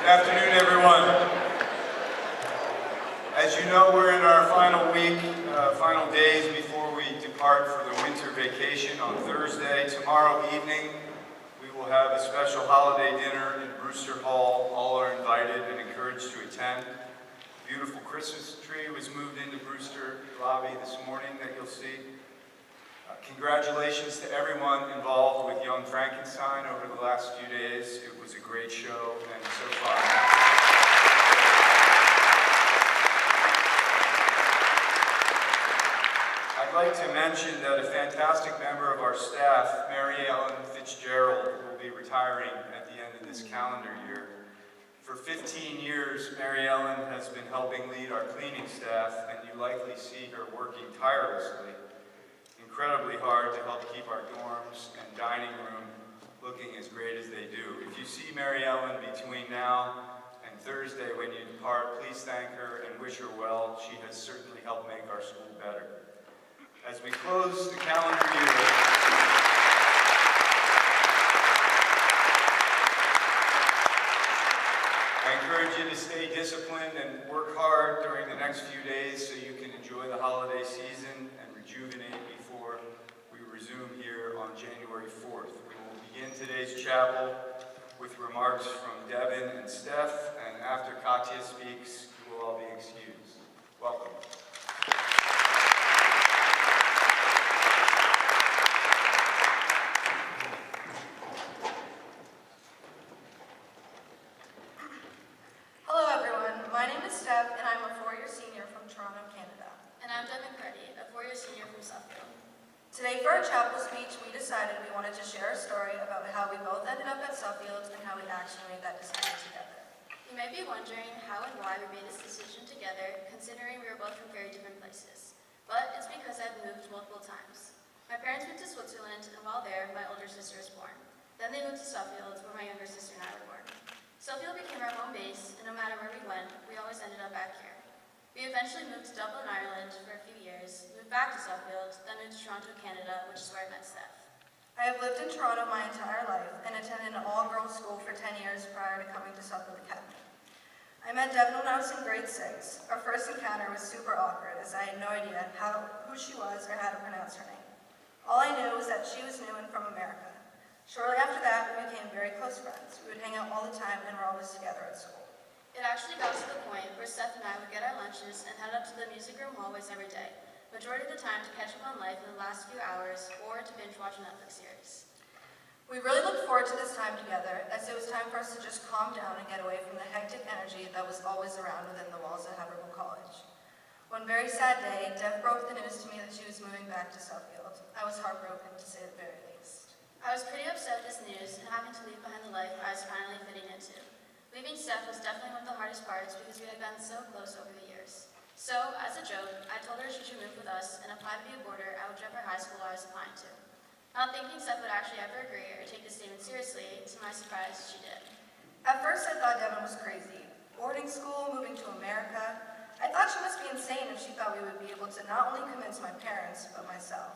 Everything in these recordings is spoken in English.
Afternoon, everyone. As you know, we're in our final week, final days before we depart for the winter vacation on Thursday. Tomorrow evening, we will have a special holiday dinner in Brewster Hall. All are invited and encouraged to attend. A beautiful Christmas tree was moved into Brewster lobby this morning that you'll see. Congratulations to everyone involved with Young Frankenstein over the last few days. It was a great show and so fun. I'd like to mention that a fantastic member of our staff, Mary Ellen Fitzgerald, will be retiring at the end of this calendar year. For 15 years, Mary Ellen has been helping lead our cleaning staff, and you likely see her working tirelessly, incredibly hard to help keep our dorms and dining room looking as great as they do. If you see Mary Ellen between now and Thursday when you depart, please thank her and wish her well. She has certainly helped make our school better. As we close the calendar year, I encourage you to stay disciplined and work hard during the next few days so you can enjoy the holiday season and rejuvenate before we resume here on January 4th. We will begin today's chapel with remarks from Devin and Steph, and after Katya speaks, you will all be excused. Welcome. Hello everyone, my name is Steph and I'm a four-year senior from Toronto, Canada. And I'm Devin and Mccarthy, a four-year senior from Suffield. Today for our chapel speech, we decided we wanted to share a story about how we both ended up at Suffield and how we actually made that decision together. You may be wondering how and why we made this decision together, considering we were both from very different places. But it's because I've moved multiple times. My parents moved to Switzerland, and while there, my older sister was born. Then they moved to Suffield, where my younger sister and I were born. Suffield became our home base, and no matter where we went, we always ended up back here. We eventually moved to Dublin, Ireland for a few years, moved back to Suffield, then moved to Toronto, Canada, which is where I met Steph. I have lived in Toronto my entire life and attended an all-girls school for 10 years prior to coming to Suffield Academy. I met Devin when I was in grade 6. Our first encounter was super awkward as I had no idea who she was or how to pronounce her name. All I knew was that she was new and from America. Shortly after that, we became very close friends. We would hang out all the time and were always together at school. It actually got to the point where Steph and I would get our lunches and head up to the music room hallways every day, majority of the time to catch up on life in the last few hours or to binge watch a Netflix series. We really looked forward to this time together, as it was time for us to just calm down and get away from the hectic energy that was always around within the walls of Haverhill College. One very sad day, Dev broke the news to me that she was moving back to Suffield. I was heartbroken, to say the very least. I was pretty upset with this news and having to leave behind the life I was finally fitting into. Leaving Steph was definitely one of the hardest parts because we had gotten so close over the years. So, as a joke, I told her she should move with us and apply to be a boarder at whichever high school I was applying to. Not thinking Steph would actually ever agree or take this statement seriously, to my surprise, she did. At first I thought Devin was crazy. Boarding school, moving to America. I thought she must be insane if she thought we would be able to not only convince my parents, but myself.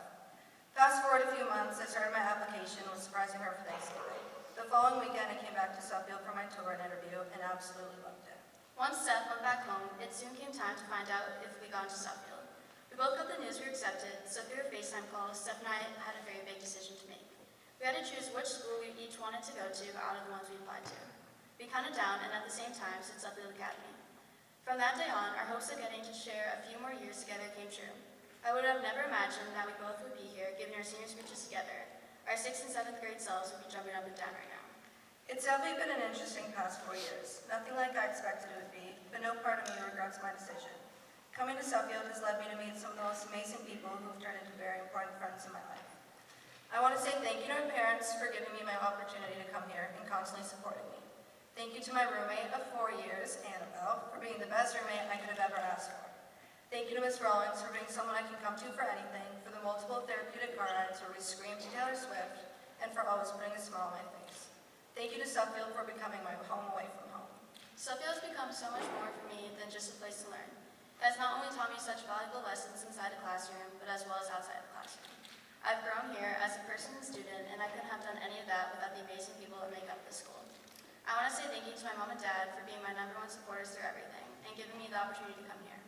Fast forward a few months, I started my application and was surprising her for Thanksgiving. The following weekend, I came back to Suffield for my tour and interview and absolutely loved it. Once Steph went back home, it soon came time to find out if we got into Suffield. We both got the news we were accepted, so through a FaceTime call, Steph and I had a very big decision to make. We had to choose which school we each wanted to go to out of the ones we applied to. We counted down and at the same time said Suffield Academy. From that day on, our hopes of getting to share a few more years together came true. I would have never imagined that we both would be here giving our senior speeches together. Our 6th and 7th grade selves would be jumping up and down right now. It's definitely been an interesting past 4 years. Nothing like I expected it would be, but no part of me regrets my decision. Coming to Suffield has led me to meet some of the most amazing people who have turned into very important friends in my life. I want to say thank you to my parents for giving me my opportunity to come here and constantly supporting me. Thank you to my roommate of 4 years, Annabelle, for being the best roommate I could have ever asked for. Thank you to Ms. Rollins for being someone I can come to for anything, for the multiple therapeutic car rides where we screamed to Taylor Swift, and for always putting a smile on my face. Thank you to Suffield for becoming my home away from home. Suffield has become so much more for me than just a place to learn. It has not only taught me such valuable lessons inside the classroom, but as well as outside the classroom. I've grown here as a person and student, and I couldn't have done any of that without the amazing people that make up this school. I want to say thank you to my mom and dad for being my #1 supporters through everything and giving me the opportunity to come here.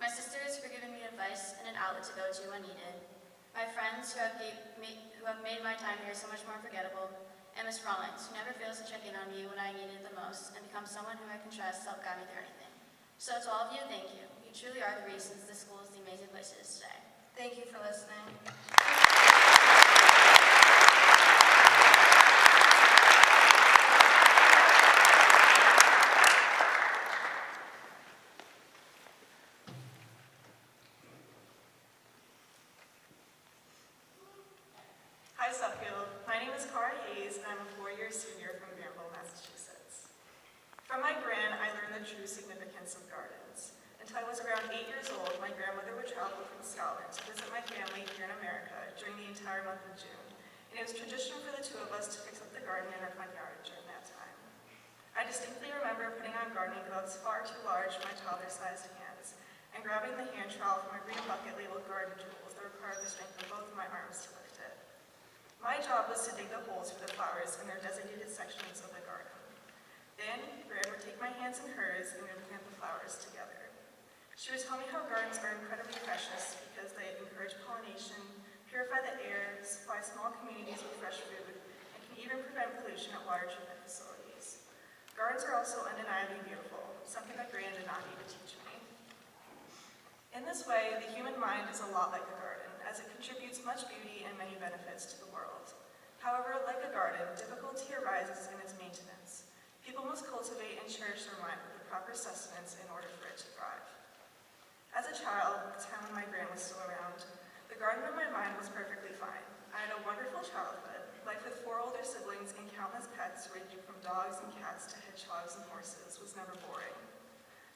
My sisters for giving me advice and an outlet to go to when needed. My friends who have made my time here so much more unforgettable. And Ms. Rollins, who never fails to check in on me when I need it the most and becomes someone who I can trust to help guide me through anything. So to all of you, thank you. You truly are the reasons this school is the amazing place it is today. Thank you for listening. Hi Suffield, my name is Cara Hayes and I'm a 4-year senior from Granville, Massachusetts. From my gran, I learned the true significance of gardens. Until I was around 8 years old, my grandmother would travel from Scotland to visit my family here in America during the entire month of June, and it was tradition for the two of us to fix up the garden in our front yard during that time. I distinctly remember putting on gardening gloves far too large for my toddler-sized hands, and grabbing the hand trowel from a green bucket labeled garden tools that required the strength of both of my arms to lift it. My job was to dig the holes for the flowers in their designated sections of the garden. Then, Gran would take my hands in hers and we would plant the flowers together. She would tell me how gardens are incredibly precious because they encourage pollination, purify the air, supply small communities with fresh food, and can even prevent pollution at water treatment facilities. Gardens are also undeniably beautiful, something that Gran did not need to teach me. In this way, the human mind is a lot like a garden, as it contributes much beauty and many benefits to the world. However, like a garden, difficulty arises in its maintenance. People must cultivate and cherish their mind with the proper sustenance in order for it to thrive. As a child, the time when my gran was still around, the garden in my mind was perfectly fine. I had a wonderful childhood, life with 4 older siblings and countless pets ranging from dogs and cats to hedgehogs and horses was never boring.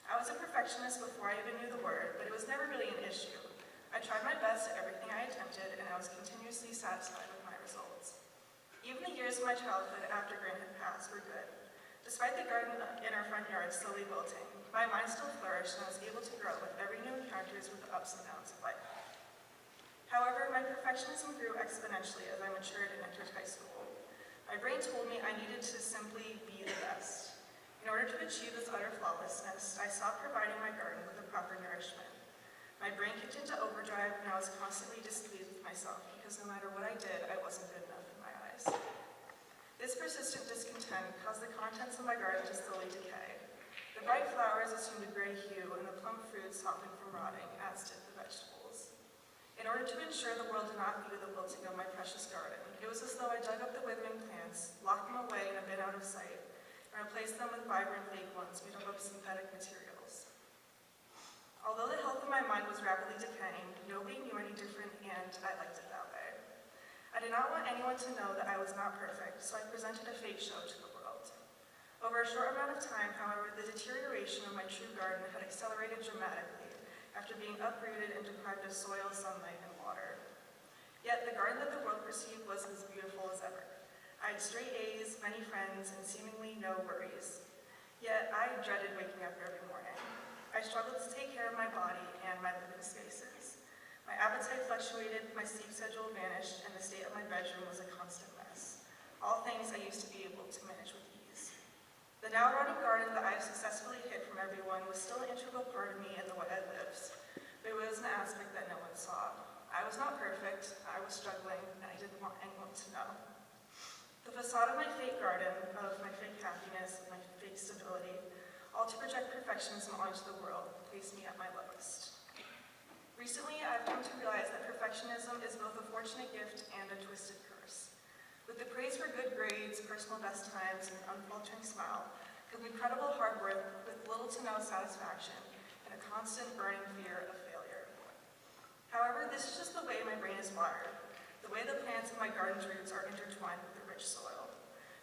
I was a perfectionist before I even knew the word, but it was never really an issue. I tried my best at everything I attempted, and I was continuously satisfied with my results. Even the years of my childhood after Gran had passed were good. Despite the garden in our front yard slowly wilting, my mind still flourished and I was able to grow with every new encounters with the ups and downs of life. However, my perfectionism grew exponentially as I matured and entered high school. My brain told me I needed to simply be the best. In order to achieve this utter flawlessness, I stopped providing my garden with the proper nourishment. My brain kicked into overdrive and I was constantly displeased with myself because no matter what I did, I wasn't good enough in my eyes. This persistent discontent caused the contents of my garden to slowly decay. The bright flowers assumed a gray hue and the plump fruits softened from rotting, as did the vegetables. In order to ensure the world did not view the wilting of my precious garden, it was as though I dug up the withering plants, locked them away in a bin out of sight, and replaced them with vibrant fake ones made up of synthetic materials. Although the health of my mind was rapidly decaying, nobody knew any different, and I liked it that way. I did not want anyone to know that I was not perfect, so I presented a fake show to the world. Over a short amount of time, however, the deterioration of my true garden had accelerated dramatically after being uprooted and deprived of soil, sunlight, and water. Yet the garden that the world perceived was as beautiful as ever. I had straight A's, many friends, and seemingly no worries. Yet I dreaded waking up every morning. I struggled to take care of my body and my living spaces. My appetite fluctuated, my sleep schedule vanished, and the state of my bedroom was a constant mess. All things I used to be able to manage with ease. The now rotting garden that I have successfully hid from everyone was still an integral part of me and the way I lived, but it was an aspect that no one saw. I was not perfect, I was struggling, and I didn't want anyone to know. The facade of my fake garden, of my fake happiness, of my fake stability, all to project perfectionism onto the world, placed me at my lowest. Recently, I've come to realize that perfectionism is both a fortunate gift and a twisted curse. With the praise for good grades, personal best times, and an unfaltering smile, comes incredible hard work with little to no satisfaction and a constant burning fear of failure. However, this is just the way my brain is wired, the way the plants in my garden's roots are intertwined with the rich soil.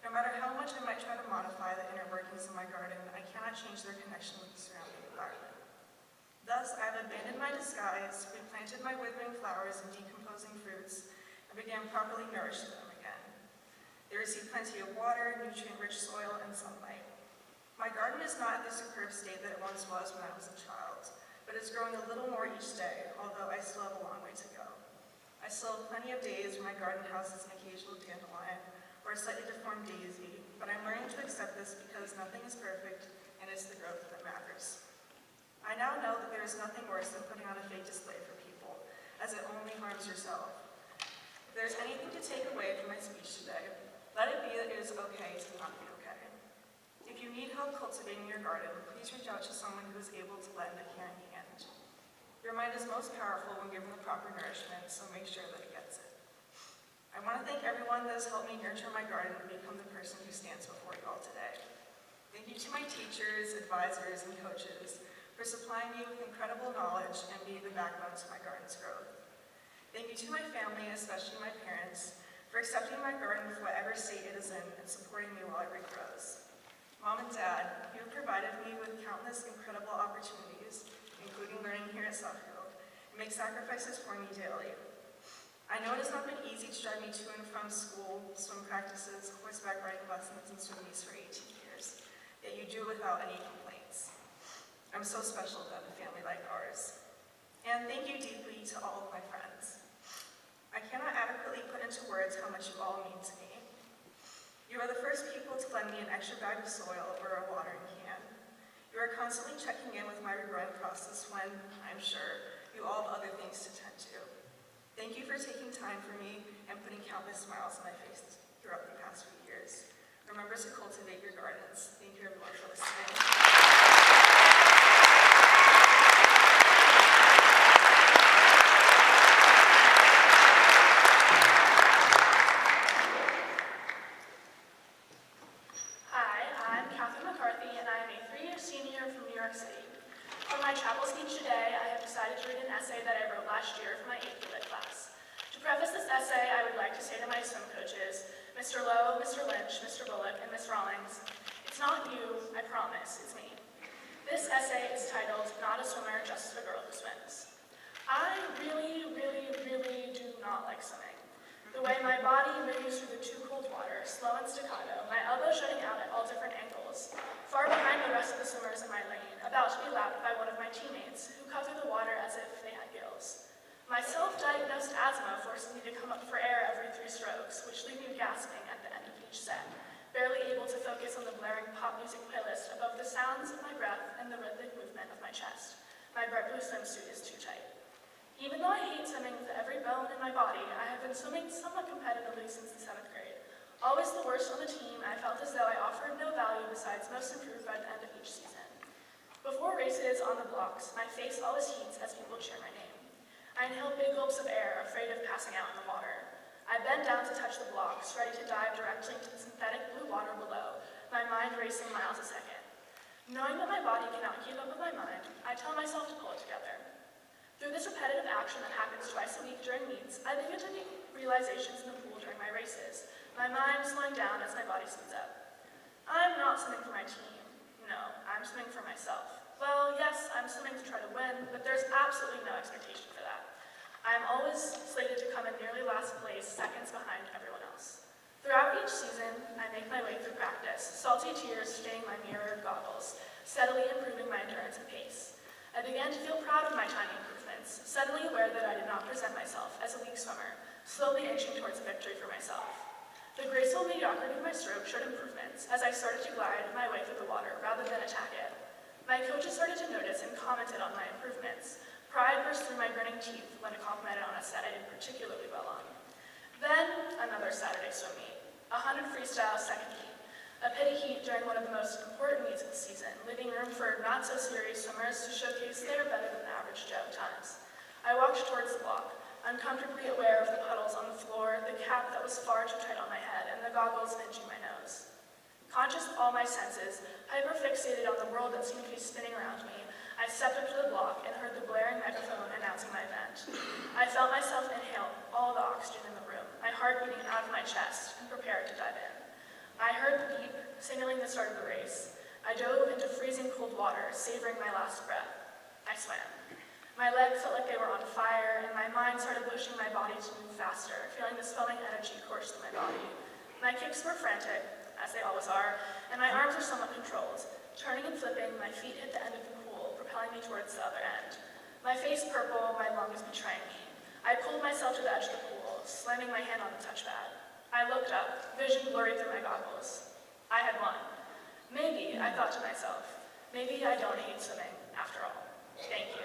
No matter how much I might try to modify the inner workings of my garden, I cannot change their connection with the surrounding environment. Thus, I have abandoned my disguise, replanted my withering flowers and decomposing fruits, and began properly nourishing them again. They receive plenty of water, nutrient-rich soil, and sunlight. My garden is not the superb state that it once was when I was a child, but it's growing a little more each day, although I still have a long way to go. I still have plenty of days where my garden houses an occasional dandelion or a slightly deformed daisy, but but I'm learning to accept this because nothing is perfect, and it's the growth that matters. I now know that there is nothing worse than putting on a fake display for people, as it only harms yourself. If there's anything to take away from my speech today, let it be that it is okay to not be okay. If you need help cultivating your garden, please reach out to someone who is able to lend a caring hand. Your mind is most powerful when given the proper nourishment, so make sure that it gets it. I want to thank everyone that has helped me nurture my garden and become the person who stands before you all today. Thank you to my teachers, advisors, and coaches for supplying me with incredible knowledge and being the backbone to my garden's growth. Thank you to my family, especially my parents, for accepting my garden with whatever state it is in and supporting me while it regrows. Mom and Dad, you have provided me with countless incredible opportunities, including learning here at Soutfield, and make sacrifices for me daily. I know it has not been easy to drive me to and from school, swim practices, horseback riding lessons, and swim meets for 18 years, yet you do without any complaints. I'm so special to have a family like ours. And thank you deeply to all of my friends. I cannot adequately put into words how much you all mean to me. You are the first people to lend me an extra bag of soil or a watering can. You are constantly checking in with my regrowing process when, I'm sure, you all have other things to tend to. Thank you for taking time for me and putting countless smiles on my face throughout the past few years. Remember to cultivate your gardens. Thank you everyone for listening. Mccarthy, and I am a 3-year senior from New York City. For my chapel speech today, I have decided to read an essay that I wrote last year for my 8th lit class. To preface this essay, I would like to say to my swim coaches, Mr. Lowe, Mr. Lynch, Mr. Bullock, and Ms. Rawlings, it's not you, I promise, it's me. This essay is titled, Not a Swimmer, Just a Girl Who Swims. I really do not like swimming. The way my body moves through the too cold water, slow and staccato, my elbows shutting out at all different angles, far behind the rest of the swimmers in my lane, about to be lapped by one of my teammates, who cut through the water as if they had gills. My self-diagnosed asthma forces me to come up for air every 3 strokes, which leave me gasping at the end of each set, barely able to focus on the blaring pop music playlist above the sounds of my breath and the rhythmic movement of my chest. My bright blue swimsuit is too tight. Even though I hate swimming with every bone in my body, I have been swimming somewhat competitively since the 7th grade. Always the worst on the team, I felt as though I offered no value besides most improved by the end of each season. Before races on the blocks, my face always heats as people cheer my name. I inhale big gulps of air, afraid of passing out in the water. I bend down to touch the blocks, ready to dive directly into the synthetic blue water below, my mind racing miles a second. Knowing that my body cannot keep up with my mind, I tell myself to pull it together. Through this repetitive action that happens twice a week during meets, I begin to make realizations in the pool during my races, my mind slowing down as my body speeds up. I'm not swimming for my team. No, I'm swimming for myself. Well, yes, I'm swimming to try to win, but there's absolutely no expectation for that. I'm always slated to come in nearly last place, seconds behind everyone else. Throughout each season, I make my way through practice, salty tears staining my mirrored goggles, steadily improving my endurance and pace. I began to feel proud of my tiny improvements, suddenly aware that I did not present myself as a weak swimmer, slowly inching towards a victory for myself. The graceful mediocrity of my stroke showed improvements as I started to glide my way through the water rather than attack it. My coaches started to notice and commented on my improvements. Pride burst through my grinning teeth when it complimented on a set I did particularly well on. Then, another Saturday swim meet, 100 freestyle second heat. A pity heat during one of the most important meets of the season, leaving room for not-so-serious swimmers to showcase they are better than the average Joe times. I walked towards the block, uncomfortably aware of the puddles on the floor, the cap that was far too tight on my head, and the goggles pinching my nose. Conscious of all my senses, hyper-fixated on the world that seemed to be spinning around me, I stepped up to the block and heard the blaring megaphone announcing my event. I felt myself inhale all the oxygen in the room, my heart beating out of my chest, and prepared to dive in. I heard the beep, signaling the start of the race. I dove into freezing cold water, savoring my last breath. I swam. My legs felt like they were on fire, and my mind started pushing my body to move faster, feeling the swelling energy course through my body. My kicks were frantic, as they always are, and my arms were somewhat controlled. Turning and flipping, my feet hit the end of the pool, propelling me towards the other end. My face purple, my lungs betraying me. I pulled myself to the edge of the pool, slamming my hand on the touchpad. I looked up, vision blurry through my goggles. I had won. Maybe, I thought to myself, maybe I don't hate swimming after all. Thank you.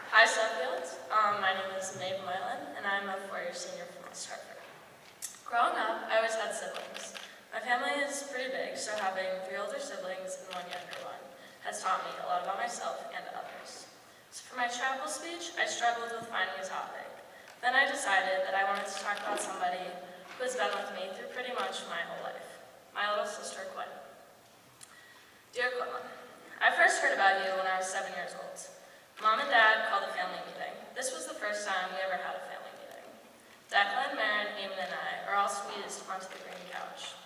Hi, Sophia. My name is Milan, and I'm a four-year senior from Hartford. Growing up, I always had siblings. My family is pretty big, so having 3 older siblings and 1 younger one has taught me a lot about myself and others. So for my chapel speech, I struggled with finding a topic. Then I decided that I wanted to talk about somebody who has been with me through pretty much my whole life, my little sister, Quinn. Dear Quinn, I first heard about you when I was 7 years old. Mom and Dad called a family meeting. This was the first time we ever had a family meeting. Declan, Marin, Eamon, and I are all squeezed onto the green couch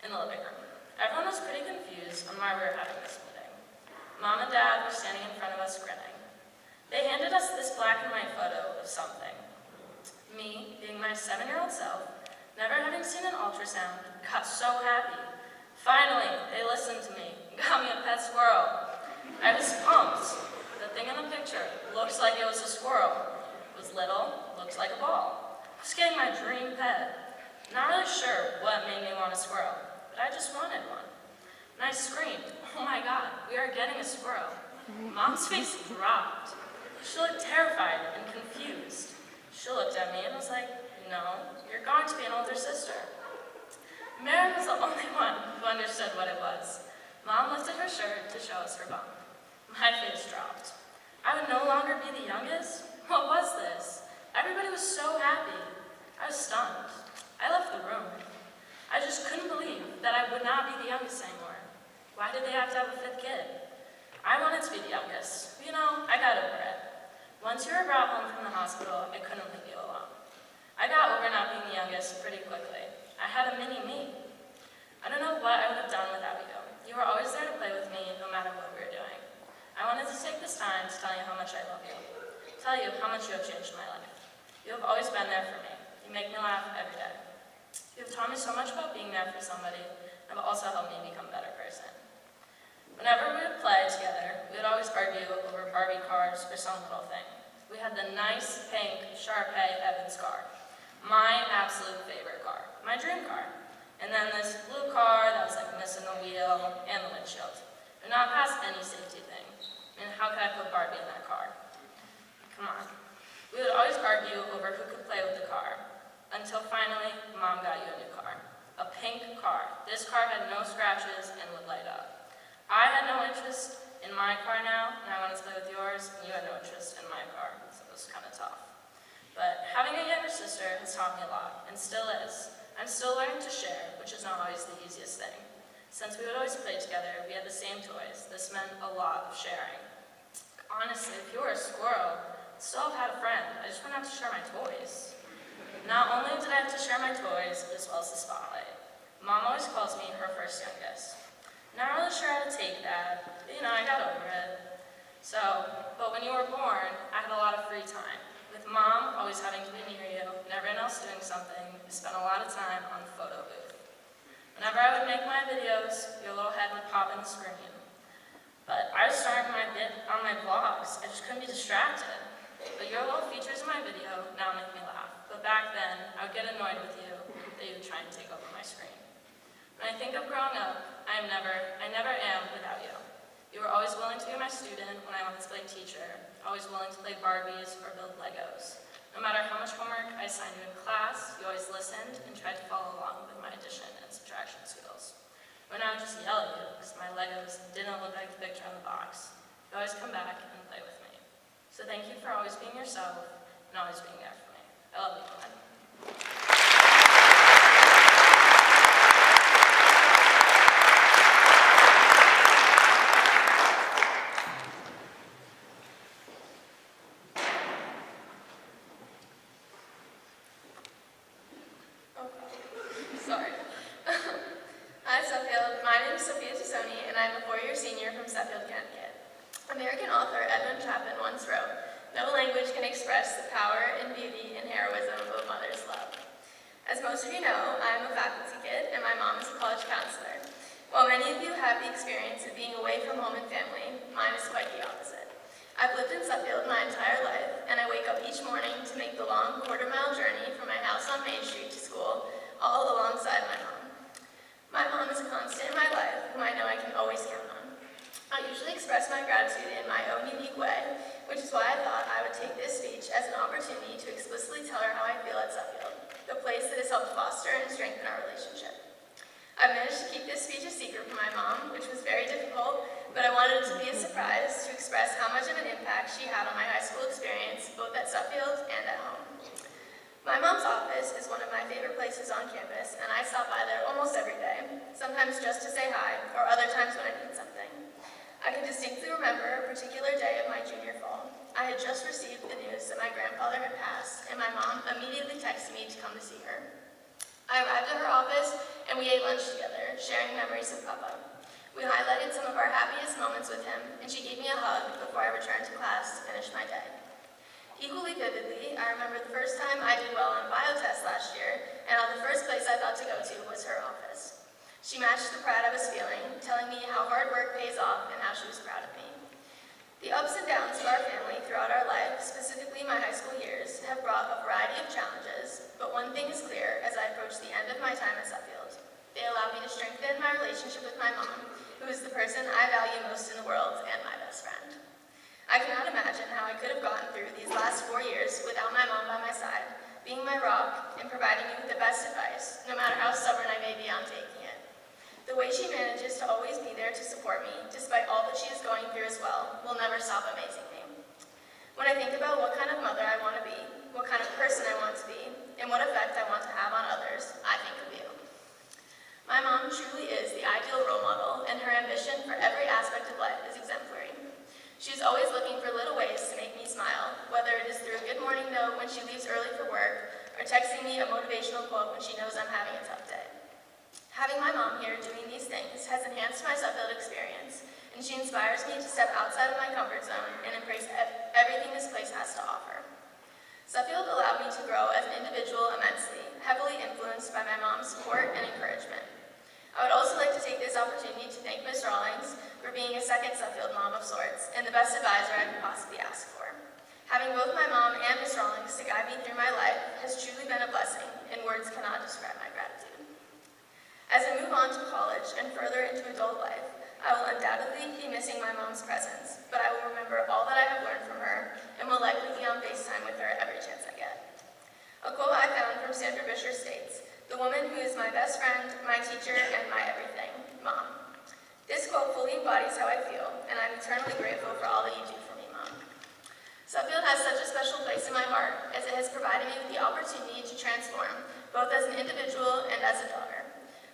in the living room. Everyone was pretty confused on why we were having this meeting. Mom and Dad were standing in front of us grinning. They handed us this black and white photo of something. Me, being my 7-year-old self, never having seen an ultrasound, got so happy. Finally, they listened to me and got me a pet squirrel. I was pumped. The thing in the picture looks like it was a squirrel. It was little, looked like a ball. I was getting my dream pet. Not really sure what made me want a squirrel, but I just wanted one. And I screamed, "Oh my God, we are getting a squirrel." Mom's face dropped. She looked terrified and confused. She looked at me and was like, "No, you're going to be an older sister." Mary was the only one who understood what it was. Mom lifted her shirt to show us her bump. My face dropped. I would no longer be the youngest? What was this? Everybody was so happy. I was stunned. I left the room. I just couldn't believe that I would not be the youngest anymore. Why did they have to have a 5th kid? I wanted to be the youngest. You know, I got over it. Once you were brought home from the hospital, I couldn't leave you alone. I got over not being the youngest pretty quickly. I had a mini-me. I don't know what I would have done without you. You were always there to play with me, no matter what we were doing. I wanted to take this time to tell you how much I love you. Tell you how much you have changed my life. You have always been there for me. You make me laugh every day. You have taught me so much about being there for somebody, and have also helped me become a better person. Whenever we would play together, we would always argue over Barbie cars or some little thing. We had the nice pink Sharpay Evans car, my absolute favorite car, my dream car. And then this blue car that was like missing the wheel and the windshield. Did not pass any safety thing. And how could I put Barbie in that car? Come on. We would always argue over who could play with the car, until finally, Mom got you a new car. A pink car. This car had no scratches and would light up. I had no interest in my car now, and I wanted to play with yours, and you had no interest in my car, so it was kind of tough. But having a younger sister has taught me a lot, and still is. I'm still learning to share, which is not always the easiest thing. Since we would always play together, we had the same toys. This meant a lot of sharing. Honestly, if you were a squirrel, I'd still have had a friend. I just wouldn't have to share my toys. Not only did I have to share my toys, but as well as the spotlight. Mom always calls me her first youngest. Not really sure how to take that, but I got over it. But when you were born, I had a lot of free time. With Mom always having to be near you, and everyone else doing something, I spent a lot of time on the photo booth. Whenever I would make my videos, your little head would pop in the screen. But I was starting on my vlogs. I just couldn't be distracted. But your little features in my video now make me laugh. But back then, I would get annoyed with you that you would try and take over my screen. When I think of growing up, I never am without you. You were always willing to be my student when I wanted to play teacher, always willing to play Barbies or build Legos. No matter how much homework I assigned you in class, you always listened and tried to follow along with my addition and subtraction skills. When I would just yell at you because my Legos didn't look like the picture on the box, you always come back and play with me. So thank you for always being yourself and always being there for me. I love you, Milan. Sorry. Hi, Sophia. My name is Sophia Tasoni, and I'm a four-year senior from Sheffield, Connecticut. American author Edmund Chapman once wrote, "No language can express the power and beauty and heroism of a mother's love." As most of you know, I'm a faculty kid, and my mom is a college counselor. While many of you have the experience of being away from home and family, mine is quite the opposite. I've lived in Suffield my entire life, and I wake up each morning to make the long quarter-mile journey from my house on Main Street to school, all alongside my mom. My mom is a constant in my life, whom I know I can always count on. I usually express my gratitude in my own unique way, which is why I thought I would take this speech as an opportunity to explicitly tell her how I feel at Suffield, the place that has helped foster and strengthen our relationship. I've managed to keep this speech a secret from my mom, which was very difficult, but I wanted it to be a surprise to express how much of an impact she had on my high school experience, both at Suffield and at home. My mom's office is one of my favorite places on campus, and I stop by there almost every day, sometimes just to say hi, or other times when I need something. I can distinctly remember a particular day of my junior fall. I had just received the news that my grandfather had passed, and my mom immediately texted me to come to see her. I arrived at her office, and we ate lunch together, sharing memories of Papa. We highlighted some of our happiest moments with him, and she gave me a hug before I returned to class to finish my day. Equally vividly, I remember the first time I did well on biotest last year, and how the first place I thought to go to was her office. She matched the pride I was feeling, telling me how hard work pays off and how she was proud of me. The ups and downs of our family throughout our life, specifically my high school years, have brought a variety of challenges, but one thing is clear as I approach the end of my time at Suffield. They allow me to strengthen my relationship with my mom, who is the person I value most in the world and my best friend. I cannot imagine how I could have gotten through these last 4 years without my mom by my side, being my rock and providing me with the best advice, no matter how stubborn I may be on taking it. The way she manages to always be there to support me, despite all that she is going through as well, will never stop amazing me. When I think about what kind of mother I want to be, what kind of person I want to be, and what effect I want to have on others, I think of you. My mom truly is the ideal role model, and her ambition for every aspect of life is exemplary. She's always looking for little ways to make me smile, whether it is through a good morning note when she leaves early for work, or texting me a motivational quote when she knows I'm having a tough day. Having my mom here doing these things has enhanced my Suffield experience, and she inspires me to step outside of my comfort zone and embrace everything this place has to offer. Suffield allowed me to grow as an individual immensely, heavily influenced by my mom's support and encouragement. I would also like to take this opportunity to thank Ms. Rawlings for being a second Suffield mom of sorts and the best advisor I could possibly ask for. Having both my mom and Ms. Rawlings to guide me through my life has truly been a blessing, and words cannot describe my gratitude. As I move on to college and further into adult life, I will undoubtedly be missing my mom's presence, but I will remember all that I have learned from her and will likely be on FaceTime with her every chance I get. A quote I found from Sandra Bisher states, "The woman who is my best friend, my teacher, and my everything, Mom." This quote fully embodies how I feel, and I'm eternally grateful for all that you do for me, Mom. Suffield has such a special place in my heart, as it has provided me with the opportunity to transform, both as an individual and as a daughter.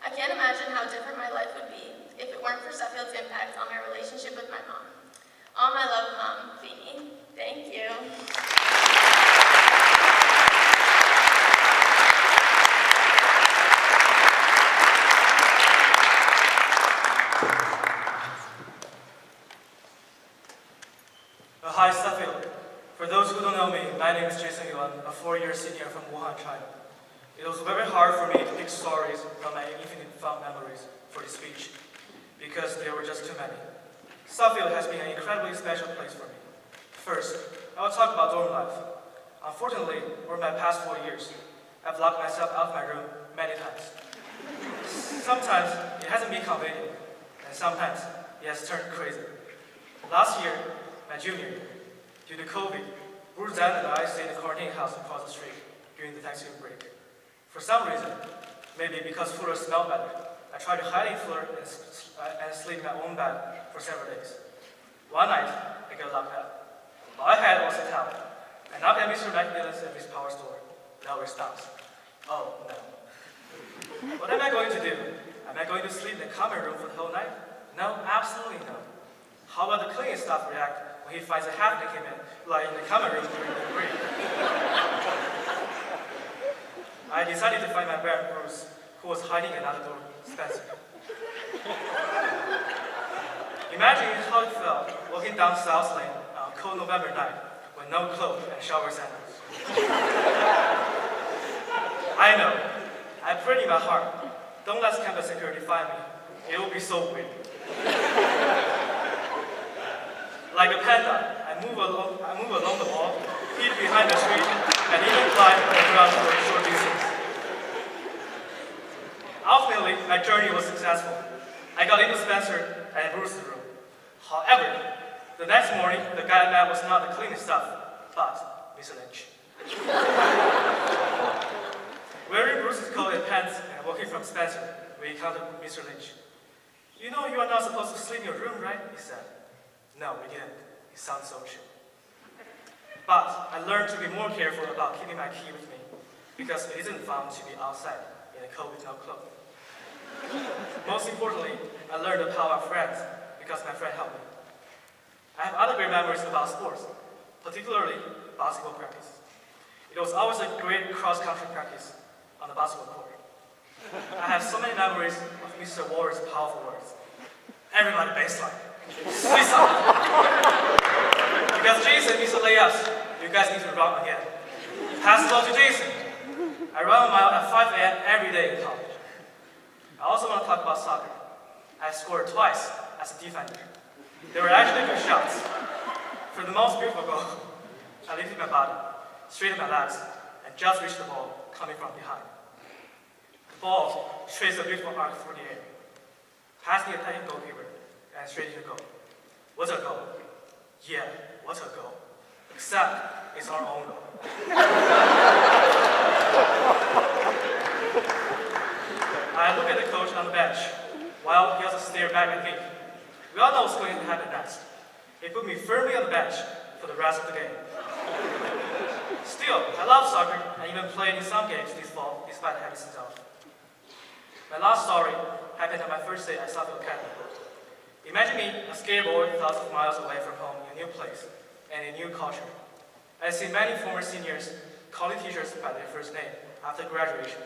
I can't imagine how different my life would be if it weren't for Suffield's impact on my relationship with my mom. All my love, Mom, Feeny. Thank you. Hi, Suffield. For those who don't know me, my name is Jason Yuan, a 4-year senior from Wuhan, China. It was very hard for me to pick stories from my infinite fond memories for this speech, because there were just too many. Suffield has been an incredibly special place for me. First, I will talk about dorm life. Unfortunately, over my past 4 years, I've locked myself out of my room many times. Sometimes it hasn't been convenient, and sometimes it has turned crazy. Last year, my junior year, due to COVID, Burzan and I stayed in the quarantine house across the street during the Thanksgiving break. For some reason, maybe because Fuller smelled better, I tried to hide in Fuller and sleep in my own bed for several days. One night, I got locked out. All I had was a towel. I knocked at Mr. McMillan's at his power store. No response. Oh, no. What am I going to do? Am I going to sleep in the common room for the whole night? No, absolutely no. How about the cleaning staff react when he finds a half-naked man lying in the common room during the break? I decided to find my friend Bruce, who was hiding another door, Spencer. Imagine how it felt walking down South Lane on a cold November night with no clothes and shower sandals. I know, I prayed in my heart, don't let campus security find me. It will be so weird. Like a panda, I move along the wall, hid behind the tree, and even climb the ground for a short distance. Ultimately, my journey was successful. I got into Spencer and Bruce's room. However, the next morning, the guy I met was not the cleanest stuff, but Mr. Lynch. Wearing Bruce's coat and pants and walking from Spencer, we encountered Mr. Lynch. You know you are not supposed to sleep in your room, right? He said. No, we didn't. He sounded so chill. But I learned to be more careful about keeping my key with me, because it isn't fun to be outside in a cold with no clothes. Most importantly, I learned the power of friends, because my friend helped me. I have other great memories about sports, particularly basketball practice. It was always a great cross-country practice on the basketball court. I have so many memories of Mr. Ward's powerful words. Everybody baseline. Squeeze up. Because Jason needs the layups, you guys need to run again. Pass the ball to Jason. I run a mile at 5 a.m. every day in college. I also want to talk about soccer. I scored twice as a defender. They were actually good shots. For the most beautiful goal, I lifted my body, straightened my legs, and just reached the ball coming from behind. The ball traced a beautiful arc through the air, past the attacking goalkeeper, and straight into goal. What a goal. Yeah, what a goal. Except it's our own goal. I look at the coach on the bench, while he also stared back at me. We all know what's going to happen next. He put me firmly on the bench for the rest of the game. Still, I love soccer and even played in some games this fall, despite having seasons off. My last story happened on my first day at Sophia Academy. Imagine me, a scared boy thousands of miles away from home in a new place and a new culture. I see many former seniors calling teachers by their first name after graduation.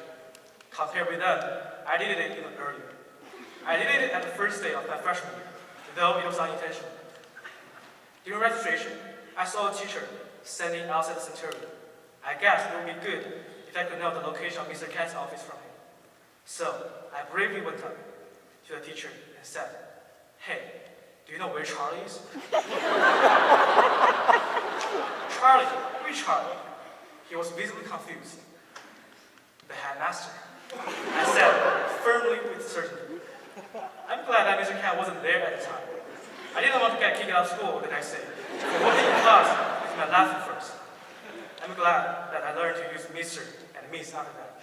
Compared with them, I did it even earlier. I did it at the first day of my freshman year, though it was unintentional. During registration, I saw a teacher standing outside the Centurion. I guessed it would be good if I could know the location of Mr. Kent's office from him. So I bravely went up to the teacher and said, "Hey, do you know where Charlie is?" "Charlie? Which Charlie?" He was visibly confused. "The headmaster," I said firmly with certainty. I'm glad that Mr. Kent wasn't there at the time. I didn't want to get kicked out of school the next day for walking in class with my laughing first. I'm glad that I learned to use Mr. and Miss after that.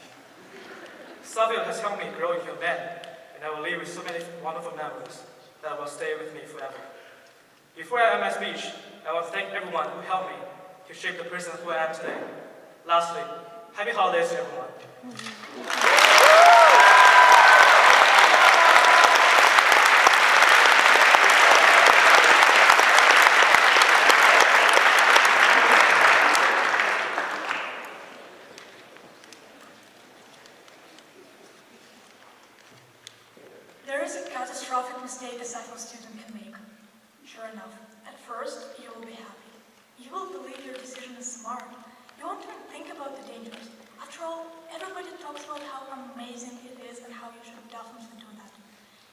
Sophia has helped me grow into a man, and I will leave with so many wonderful memories that will stay with me forever. Before I end my speech, I want to thank everyone who helped me to shape the person who I am today. Lastly, happy holidays to everyone. There is a catastrophic mistake a cycle student can make. Sure enough, at first, you will be happy. You will believe your decision is smart. You won't even think about the dangers. After all, everybody talks about how amazing it is and how you should definitely do that.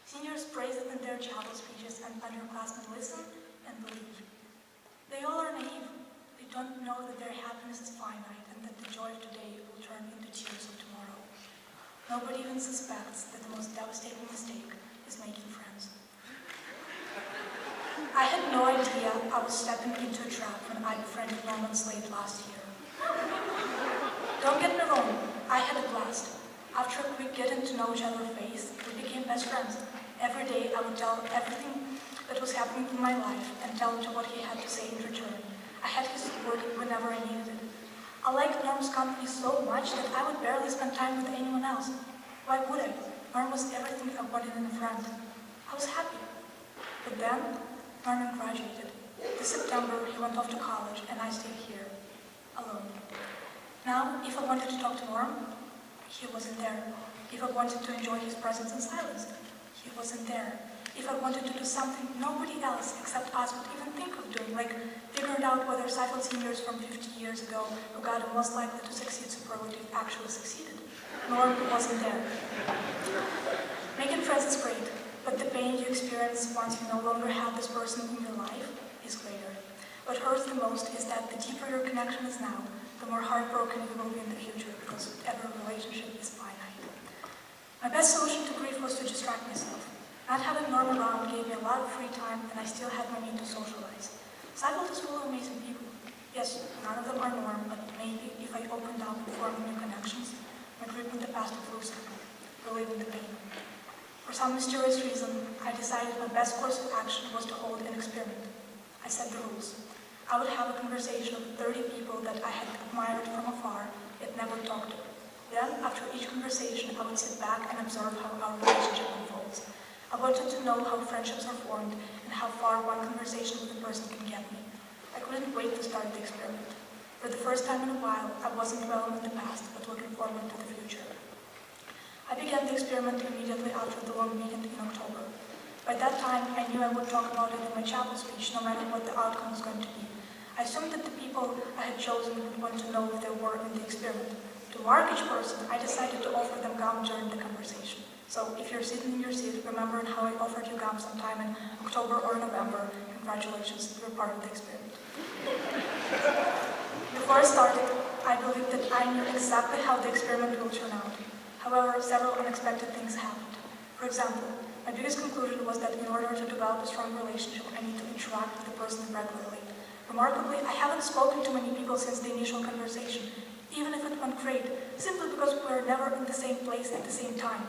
Seniors praise it in their chapel speeches, and underclassmen listen and believe. They all are naive. They don't know that their happiness is finite and that the joy of today will turn into tears of tomorrow. Nobody even suspects that the most devastating mistake is making friends. I had no idea I was stepping into a trap when I befriended Norman Slade last year. Don't get me wrong, I had a blast. After a quick getting to know each other's face, we became best friends. Every day I would tell everything that was happening in my life and tell him what he had to say in return. I had his support whenever I needed it. I liked Norm's company so much that I would barely spend time with anyone else. Why would I? Norm was everything I wanted in a friend. I was happy. But then, Norman graduated. This September, he went off to college, and I stayed here, alone. Now, if I wanted to talk to Norm, he wasn't there. If I wanted to enjoy his presence in silence, he wasn't there. If I wanted to do something nobody else except us would even think of doing, like figuring out whether Seifeld seniors from 50 years ago who got the most likely to succeed superlative actually succeeded, Norm wasn't there. Making friends is great, but the pain you experience once you no longer have this person in your life is greater. What hurts the most is that the deeper your connection is now, the more heartbroken you will be in the future because every relationship is finite. My best solution to grief was to distract myself. Not having Norm around gave me a lot of free time, and I still had my need to socialize. Cycle is full of amazing people. Yes, none of them are Norm, but maybe if I opened up and formed new connections, my grip in the past would loosen, relieving the pain. For some mysterious reason, I decided my best course of action was to hold an experiment. I set the rules. I would have a conversation with 30 people that I had admired from afar, yet never talked to. Then, after each conversation, I would sit back and observe how our relationship unfolds. I wanted to know how friendships are formed and how far one conversation with a person can get me. I couldn't wait to start the experiment. For the first time in a while, I wasn't dwelling in the past, but looking forward to the future. I began the experiment immediately after the long weekend in October. By that time, I knew I would talk about it in my chapel speech, no matter what the outcome was going to be. I assumed that the people I had chosen would want to know if they were in the experiment. To mark each person, I decided to offer them gum during the conversation. So if you're sitting in your seat, remembering how I offered you gum sometime in October or November, congratulations, you're part of the experiment. Before I started, I believed that I knew exactly how the experiment will turn out. However, several unexpected things happened. For example, my biggest conclusion was that in order to develop a strong relationship, I need to interact with the person regularly. Remarkably, I haven't spoken to many people since the initial conversation, even if it went great, simply because we were never in the same place at the same time.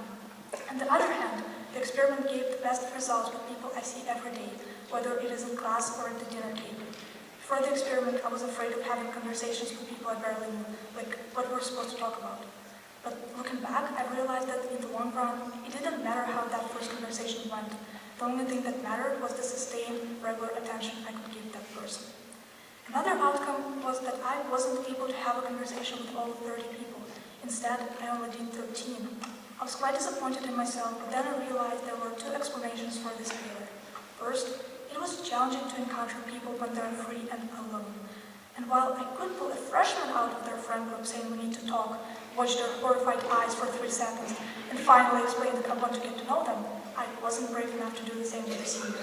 On the other hand, the experiment gave the best results with people I see every day, whether it is in class or at the dinner table. Before the experiment, I was afraid of having conversations with people I barely knew, like what we're supposed to talk about. But looking back, I realized that in the long run, it didn't matter how that first conversation went. The only thing that mattered was the sustained, regular attention I could give that person. Another outcome was that I wasn't able to have a conversation with all 30 people. Instead, I only did 13. I was quite disappointed in myself, but then I realized there were two explanations for this failure. First, it was challenging to encounter people when they're free and alone. And while I could pull a freshman out of their friend group saying we need to talk, watch their horrified eyes for 3 seconds, and finally explain that I want to get to know them, I wasn't brave enough to do the same with a senior.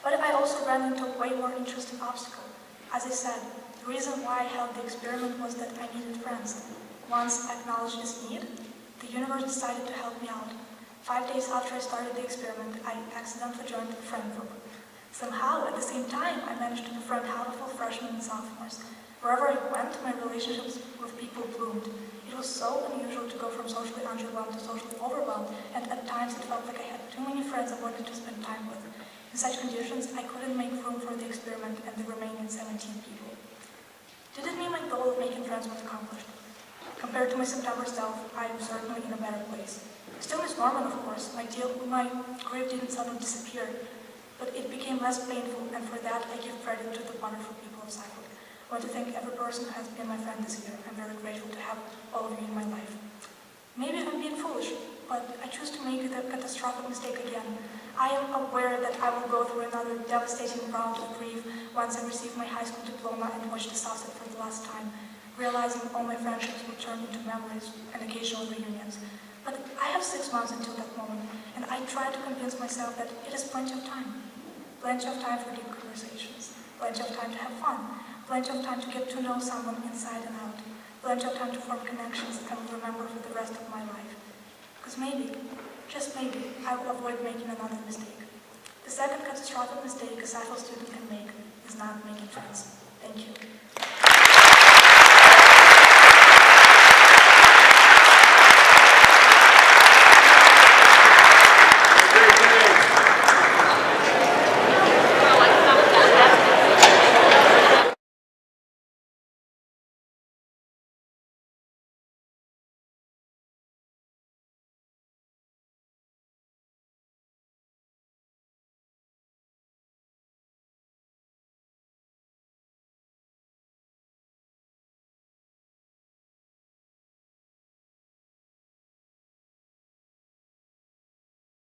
But I also ran into a way more interesting obstacle. As I said, the reason why I held the experiment was that I needed friends. Once I acknowledged this need, the universe decided to help me out. 5 days after I started the experiment, I accidentally joined a friend group. Somehow, at the same time, I managed to befriend half of all freshmen and sophomores. Wherever I went, my relationships with people bloomed. It was so unusual to go from socially underwhelmed to socially overwhelmed, and at times it felt like I had too many friends I wanted to spend time with. In such conditions, I couldn't make room for the experiment and the remaining 17 people. Did it mean my goal of making friends was accomplished? Compared to my September self, I am certainly in a better place. Still miss Norman, of course. My grief didn't suddenly disappear, but it became less painful, and for that I give credit to the wonderful people of Cycle. I want to thank every person who has been my friend this year. I'm very grateful to have all of you in my life. Maybe I'm being foolish, but I choose to make the catastrophic mistake again. I am aware that I will go through another devastating round of grief once I receive my high school diploma and watch the sunset for the last time, realizing all my friendships will turn into memories and occasional reunions. But I have 6 months until that moment, and I try to convince myself that it is plenty of time. Plenty of time for deep conversations, plenty of time to have fun, plenty of time to get to know someone inside and out, plenty of time to form connections I will remember for the rest of my life. Because maybe, just maybe, I will avoid making another mistake. The second catastrophic mistake a cycle student can make is not making friends. Thank you.